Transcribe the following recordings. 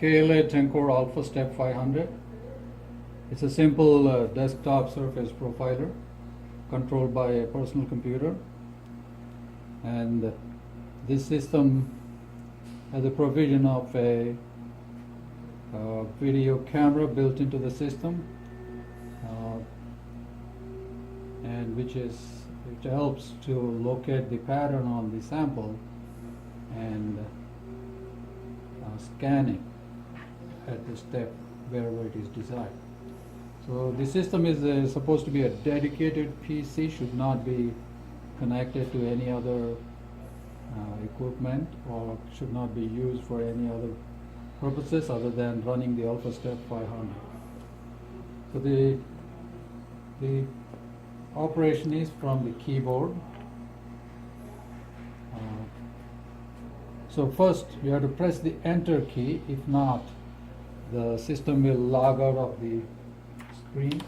KLA Tencor Alpha Step 500. It's a simple desktop surface profiler controlled by a personal computer, and this system has a provision of a video camera built into the system, and which helps to locate the pattern on the sample and scan it at the step wherever it is desired. So the system is supposed to be a dedicated PC, should not be connected to any other equipment, or should not be used for any other purposes other than running the Alpha Step 500. So the operation is from the keyboard. So first you have to press the enter key. If not, the system will log out of the screen.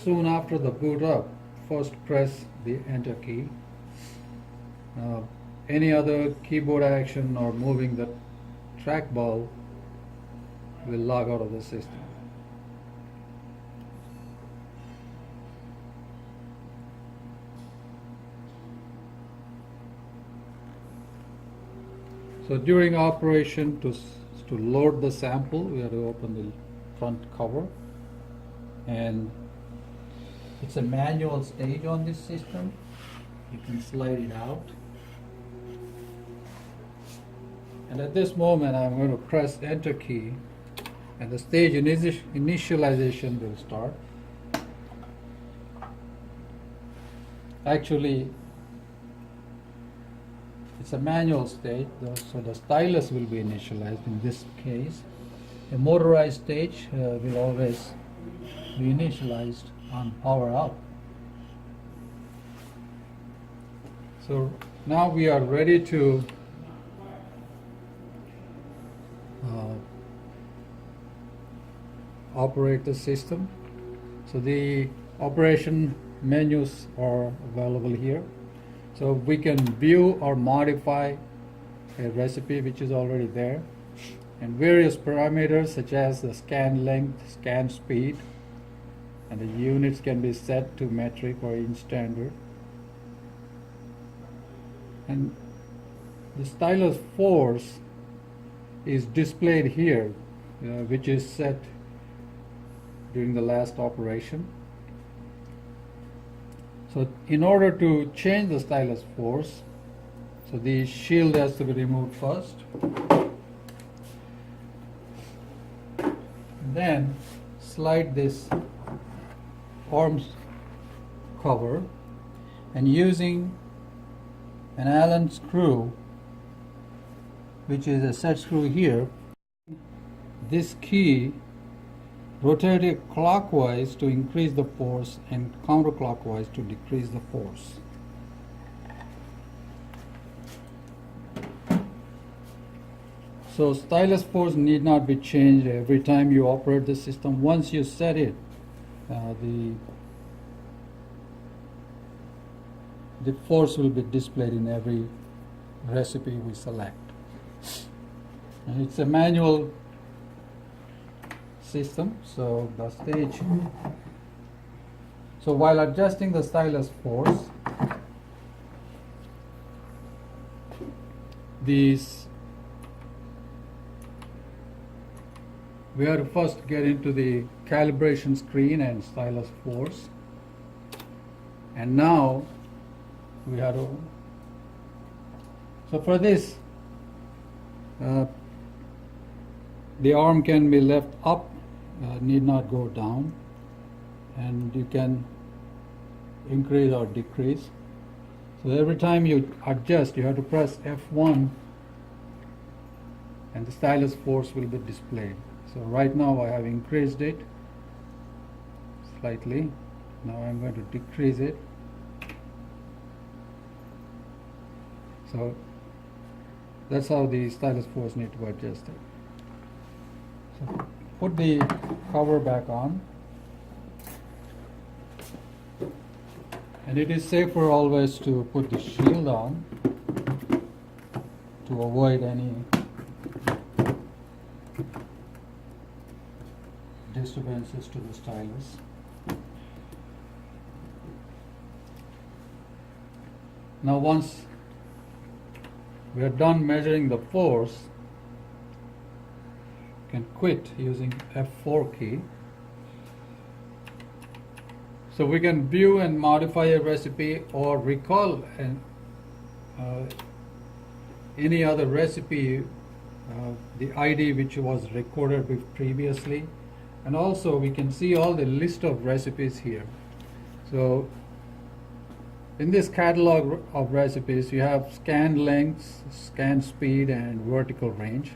Soon after the boot up, first press the enter key. Any other keyboard action or moving the trackball will log out of the system. So during operation, to load the sample, we have to open the front cover, and it's a manual stage on this system. You can slide it out, and at this moment I'm going to press enter key, and the stage initialization will start. Actually, it's a manual stage, so the stylus will be initialized in this case. A motorized stage will always be initialized on power up. So now we are ready to operate the system. So the operation menus are available here. So we can view or modify a recipe which is already there, and various parameters such as the scan length, scan speed, and the units can be set to metric or inch standard. And the stylus force is displayed here, which is set during the last operation. So in order to change the stylus force, so the shield has to be removed first. Then slide this arms cover, and using an Allen screw, which is a set screw here, this key rotate it clockwise to increase the force and counterclockwise to decrease the force. So stylus force need not be changed every time you operate the system. Once you set it, the force will be displayed in every recipe we select. And it's a manual system, so the stage. So while adjusting the stylus force, we have to first get into the calibration screen and stylus force, and now we have to. So for this, the arm can be left up, need not go down, and you can increase or decrease. So every time you adjust, you have to press F1, and the stylus force will be displayed. So right now I have increased it slightly. Now I'm going to decrease it. So that's how the stylus force need to be adjusted. So put the cover back on, and it is safer always to put the shield on. to avoid any disturbances to the stylus. Now once we are done measuring the force, you can quit using F4 key. So we can view and modify a recipe or recall any other recipe, the ID which was recorded previously, and also we can see all the list of recipes here. So in this catalog of recipes you have scan lengths, scan speed, and vertical range.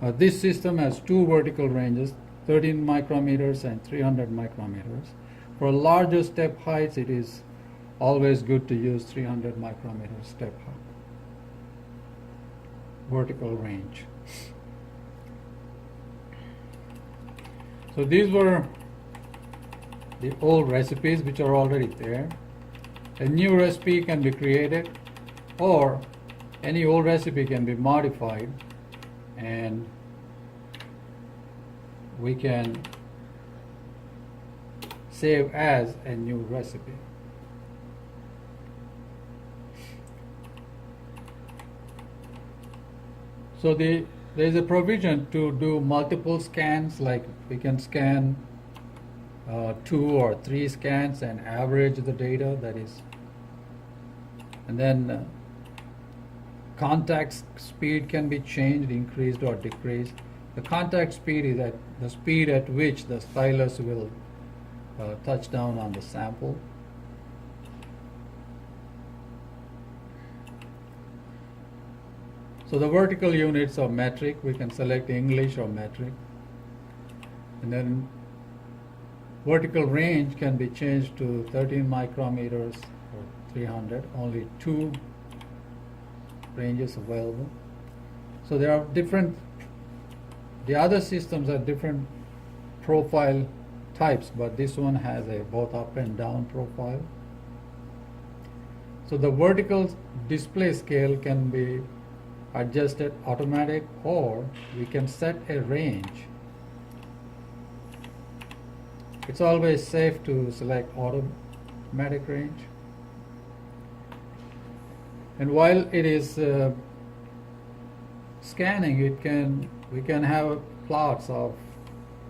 This system has two vertical ranges, 13 micrometers and 300 micrometers. For larger step heights, it is always good to use 300 micrometer step height, vertical range. So these were the old recipes which are already there. A new recipe can be created, or any old recipe can be modified, and we can save as a new recipe. So there is a provision to do multiple scans, like we can scan 2 or 3 scans and average the data, that is, and then contact speed can be changed, increased or decreased. The contact speed is at the speed at which the stylus will touch down on the sample. So the vertical units are metric. We can select English or metric. And then vertical range can be changed to 13 micrometers or 300. Only 2 ranges available. So there are different, the other systems are different profile types, but this one has a both up and down profile. So the vertical display scale can be adjusted automatic, or we can set a range. It's always safe to select automatic range. And while it is scanning, we can have plots of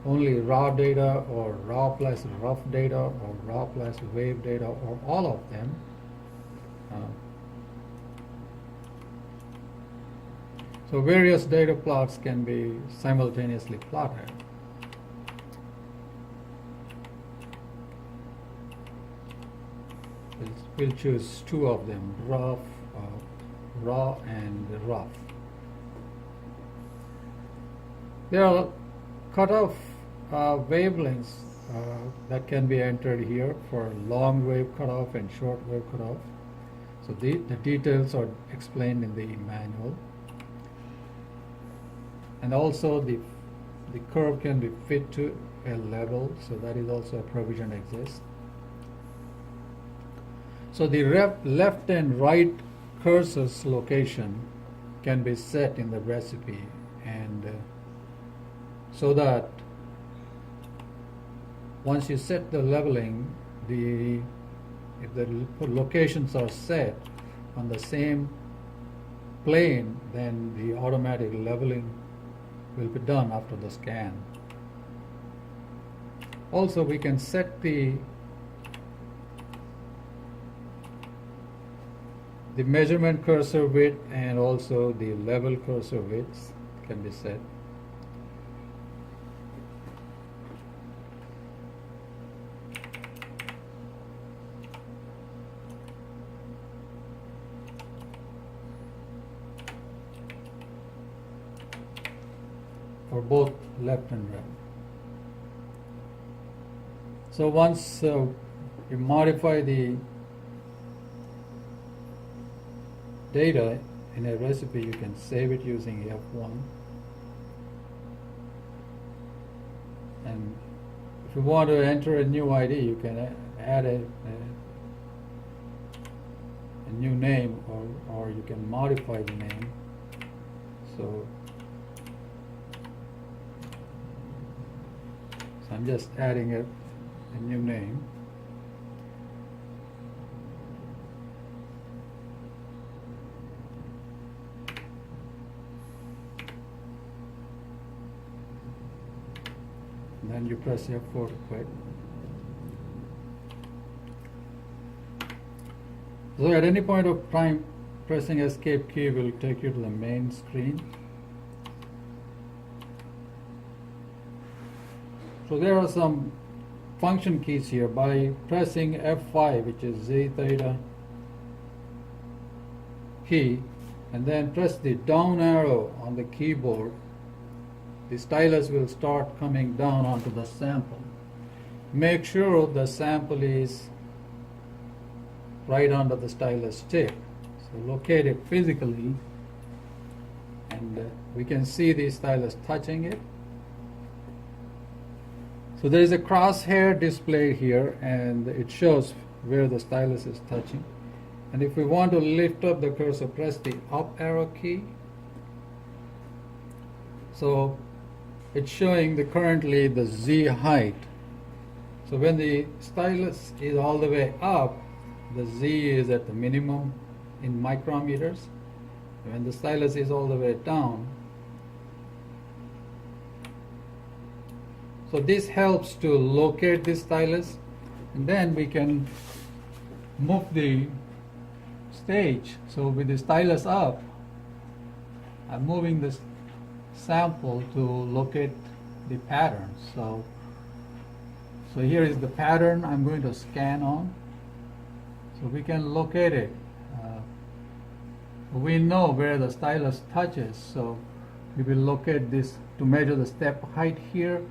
only raw data, or raw plus rough data, or raw plus wave data, or all of them. So various data plots can be simultaneously plotted. We'll choose 2 of them, raw and rough. There are cutoff wavelengths that can be entered here for long wave cutoff and short wave cutoff. So the details are explained in the manual. And also the curve can be fit to a level, so that is also a provision exists. So the left and right cursor's location can be set in the recipe, and so that once you set the leveling, if the locations are set on the same plane, then the automatic leveling will be done after the scan. Also, we can set the measurement cursor width, and also the level cursor widths can be set. For both left and right. So once you modify the data in a recipe, you can save it using F1. And if you want to enter a new ID, you can add a new name, or you can modify the name. So I'm just adding a new name. And then you press F4 to quit. So at any point of time, pressing escape key will take you to the main screen. So there are some function keys here. By pressing F5, which is Z theta key, and then press the down arrow on the keyboard, the stylus will start coming down onto the sample. Make sure the sample is right under the stylus tip. So locate it physically, and we can see the stylus touching it. So there is a crosshair displayed here, and it shows where the stylus is touching. And if we want to lift up the cursor, press the up arrow key. So it's showing currently the Z height. So when the stylus is all the way up, the Z is at the minimum in micrometers. When the stylus is all the way down, so this helps to locate the stylus, and then we can move the stage. So with the stylus up, I'm moving this sample to locate the pattern. So here is the pattern I'm going to scan on. So we can locate it. We know where the stylus touches, so we will locate this to measure the step height here.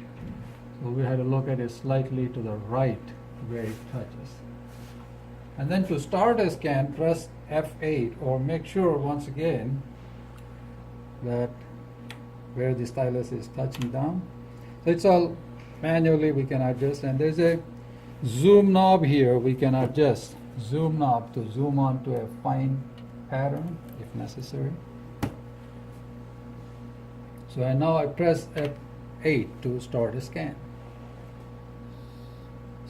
So we have to locate it slightly to the right where it touches. And then to start a scan, press F8, or make sure once again that where the stylus is touching down. So it's all manually we can adjust, and there's a zoom knob here. We can adjust zoom knob to zoom on to a fine pattern if necessary. So now I press F8 to start a scan.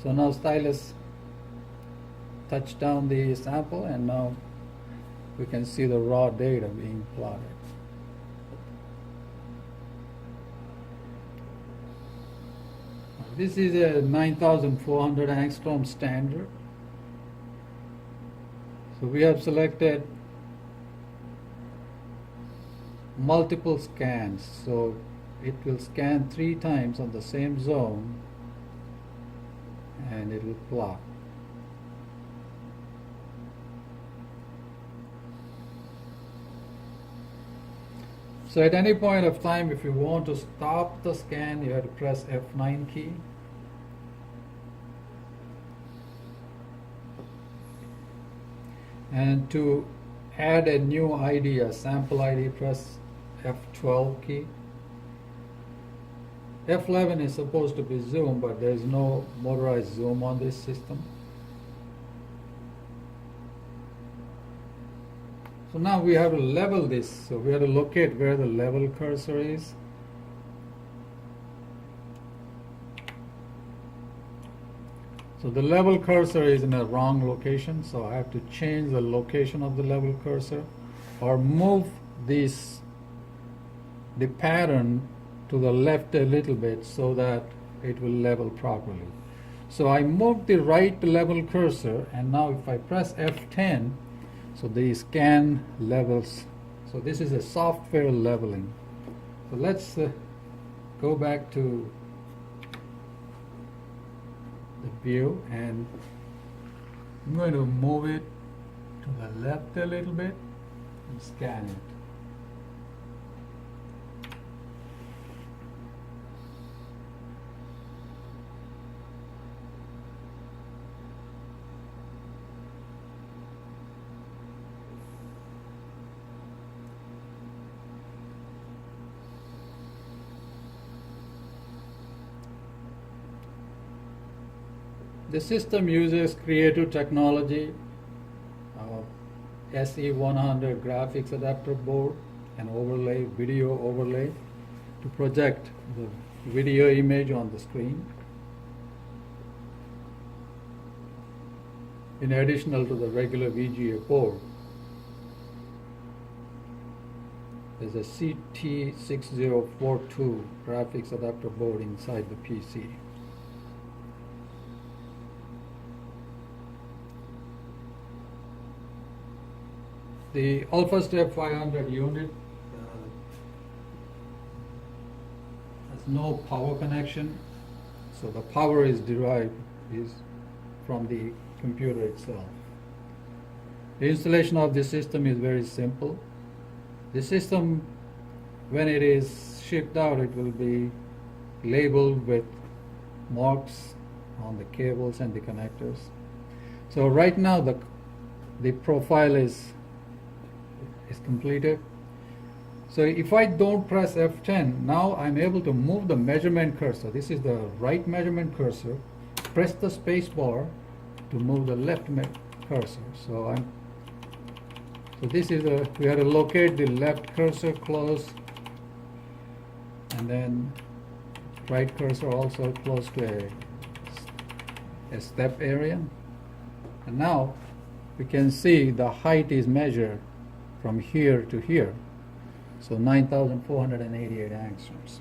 So now stylus touched down the sample, and now we can see the raw data being plotted. This is a 9400 angstrom standard. So we have selected multiple scans. So it will scan 3 times on the same zone, and it will plot. So at any point of time, if you want to stop the scan, you have to press F9 key. And to add a new ID, a sample ID, press F12 key. F11 is supposed to be zoom, but there is no motorized zoom on this system. So now we have to level this. So we have to locate where the level cursor is. So the level cursor is in a wrong location, so I have to change the location of the level cursor, or move the pattern to the left a little bit so that it will level properly. So I moved the right level cursor, and now if I press F10, so the scan levels. So this is a software leveling. So let's go back to the view, and I'm going to move it to the left a little bit and scan it. The system uses creative technology, SE100 graphics adapter board, an overlay, video overlay, to project the video image on the screen. In addition to the regular VGA board, there's a CT6042 graphics adapter board inside the PC. The AlphaStep 500 unit has no power connection, so the power is derived from the computer itself. The installation of this system is very simple. The system, when it is shipped out, it will be labeled with marks on the cables and the connectors. So right now the profile is completed. So if I don't press F10, now I'm able to move the measurement cursor. This is the right measurement cursor. Press the space bar to move the left cursor. So this is we have to locate the left cursor close, and then right cursor also close to a step area. And now we can see the height is measured from here to here, so 9,488 angstroms.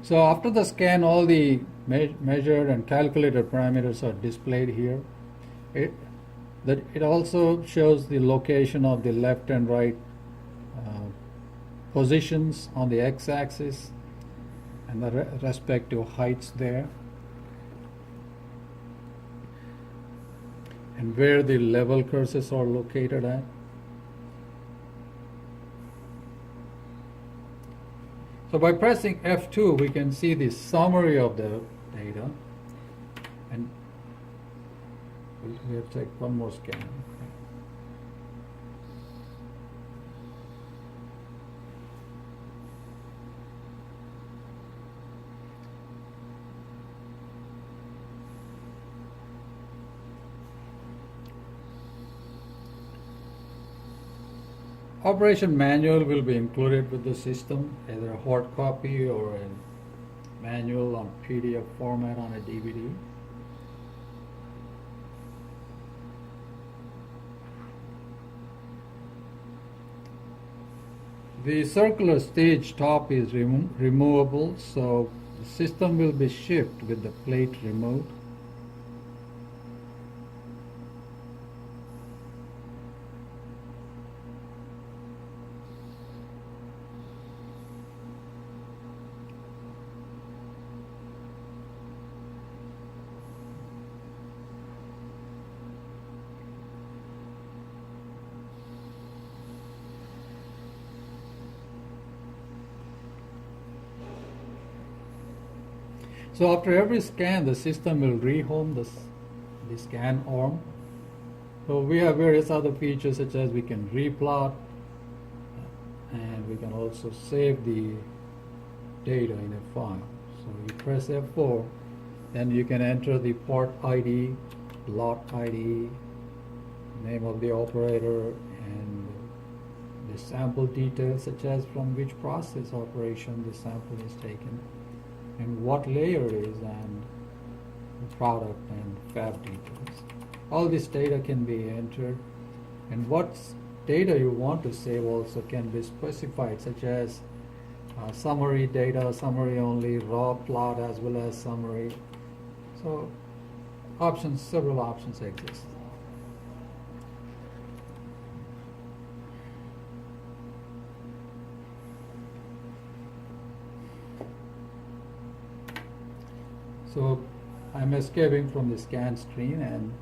So after the scan, all the measured and calculated parameters are displayed here. It also shows the location of the left and right positions on the x-axis and the respective heights there, and where the level cursors are located at. So by pressing F2, we can see the summary of the data, and we have to take one more scan. Operation manual will be included with the system, either a hard copy or a manual on PDF format on a DVD. The circular stage top is removable, so the system will be shipped with the plate removed. So after every scan, the system will rehome the scan arm. So we have various other features, such as we can replot, and we can also save the data in a file. So you press F4, then you can enter the part ID, lot ID, name of the operator, and the sample details, such as from which process operation the sample is taken, and what layer it is, and the product and fab details. All this data can be entered, and what data you want to save also can be specified, such as summary data, summary only, raw plot as well as summary. So several options exist. So I'm escaping from the scan screen, and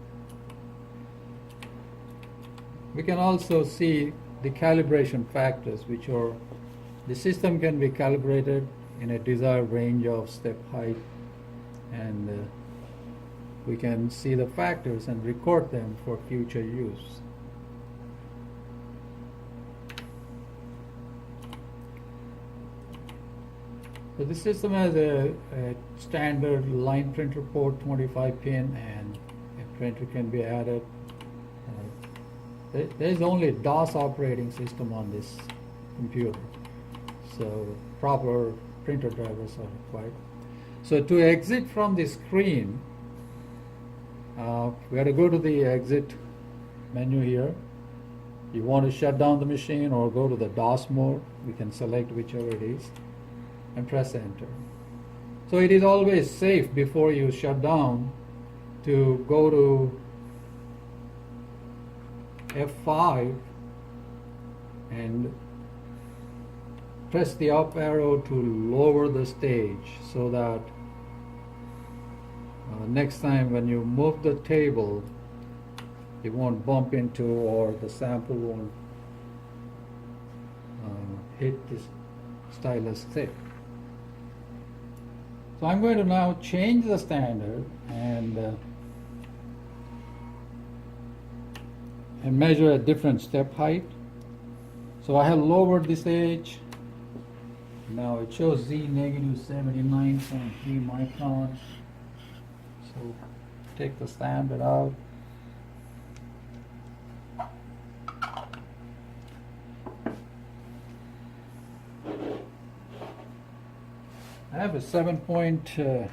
we can also see the calibration factors, which are, the system can be calibrated in a desired range of step height, and we can see the factors and record them for future use. So this system has a standard line printer port, 25 pin, and a printer can be added. There's only DOS operating system on this computer, so proper printer drivers are required. So to exit from the screen, we have to go to the exit menu here. You want to shut down the machine or go to the DOS mode, we can select whichever it is and press enter. So it is always safe before you shut down to go to F5 and press the up arrow to lower the stage, so that next time when you move the table, it won't bump into, or the sample won't hit this stylus tip. So I'm going to now change the standard and measure a different step height. So I have lowered this edge. Now it shows Z negative 79.3 microns. So take the standard out. I have a 7.983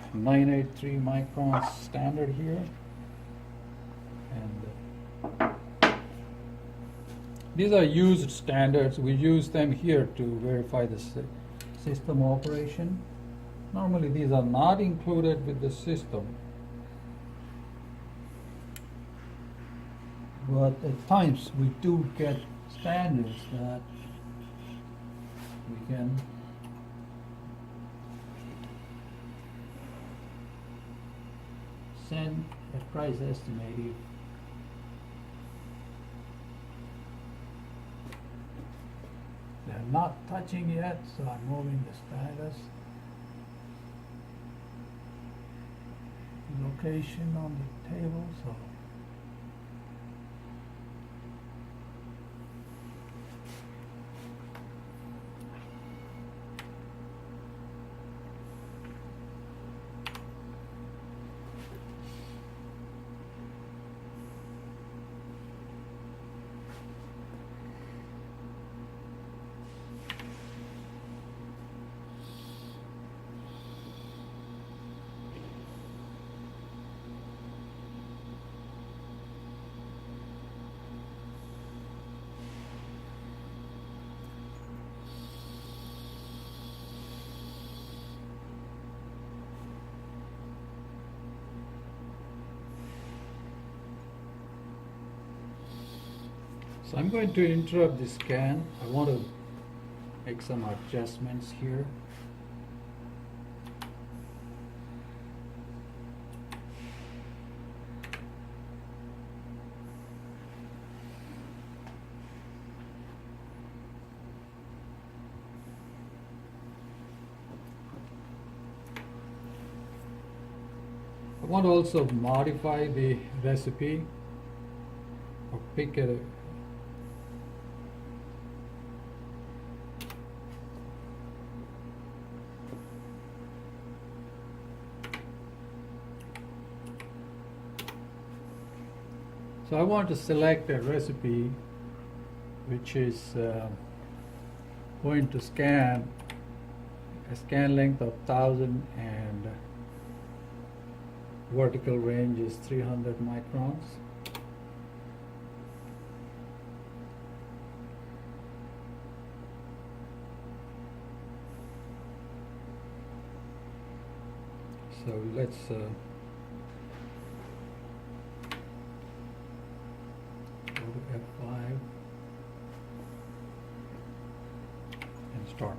micron standard here, and these are used standards. We use them here to verify the system operation. Normally these are not included with the system, but at times we do get standards that we can send a price estimated. They're not touching yet, so I'm moving the stylus. Location on the table, so So I'm going to interrupt the scan. I want to make some adjustments here. I want to also modify the recipe or pick a So I want to select a recipe which is going to scan a scan length of 1000 and vertical range is 300 microns. So let's go to F5 and start.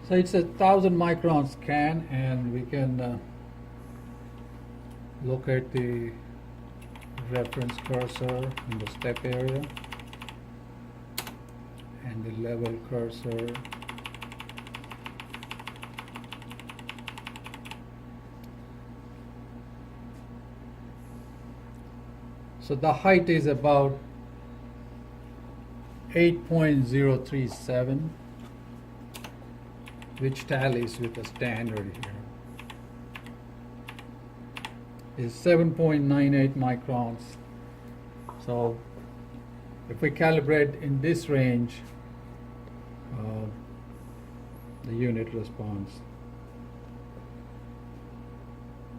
So it's a 1000 micron scan, and we can locate the reference cursor in the step area and the level cursor. So the height is about 8.037, which tallies with the standard here. Is 7.98 microns. So if we calibrate in this range, the unit responds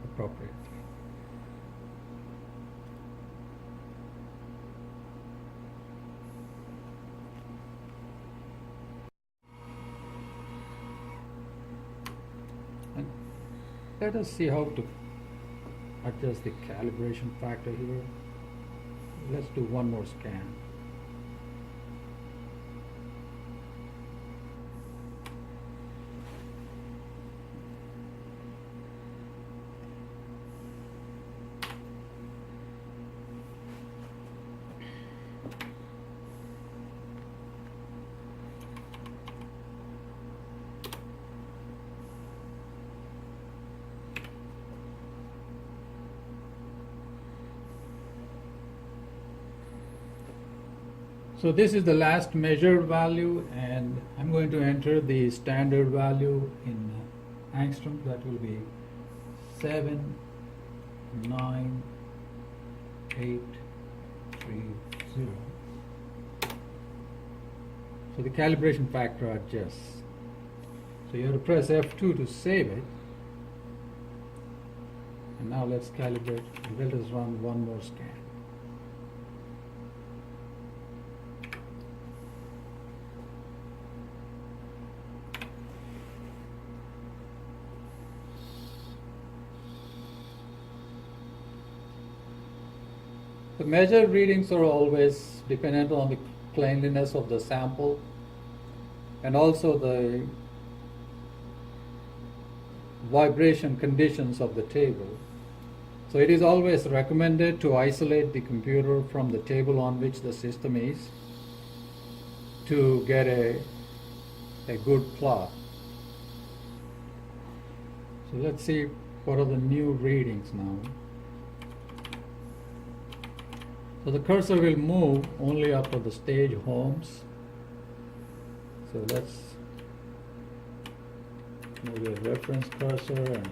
appropriately. And let us see how to adjust the calibration factor here. Let's do one more scan. So this is the last measured value, and I'm going to enter the standard value in angstrom. That will be 79830. So the calibration factor adjusts. So you have to press F2 to save it. And now let's calibrate. Let us run one more scan. The measured readings are always dependent on the cleanliness of the sample and also the vibration conditions of the table. So it is always recommended to isolate the computer from the table on which the system is to get a good plot. So let's see what are the new readings now. So the cursor will move only after the stage homes. So let's move the reference cursor. And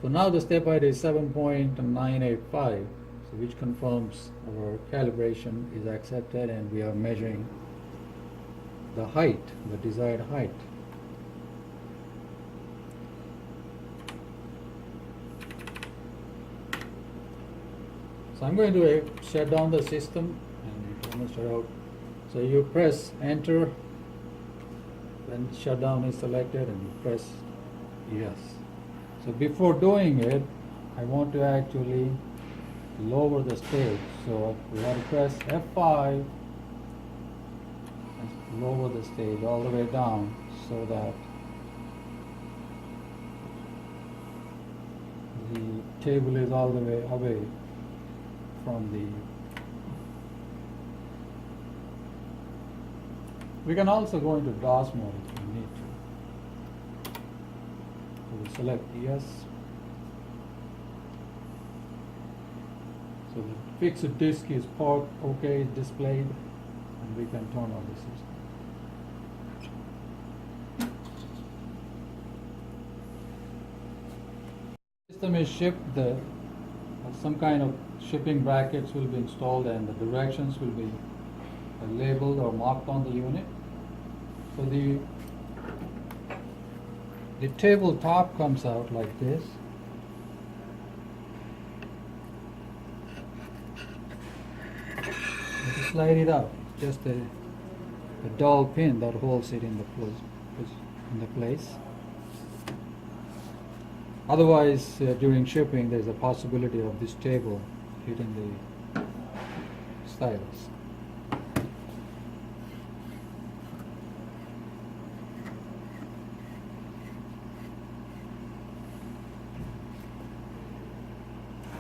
so now the step height is 7.985, so which confirms our calibration is accepted, and we are measuring the height, the desired height. So I'm going to shut down the system and demonstrate out. So you press enter when shutdown is selected, and you press yes. So before doing it, I want to actually lower the stage. So we have to press F5 and lower the stage all the way down so that the table is all the way away from the. We can also go into DOS mode if we need to. So we select yes. So the fixed disk is port OK is displayed, and we can turn on the system. System is shipped. Some kind of shipping brackets will be installed, and the directions will be labeled or marked on the unit. So the tabletop comes out like this. You slide it up, just a dowel pin that holds it in the place. Otherwise, during shipping, there's a possibility of this table hitting the stylus.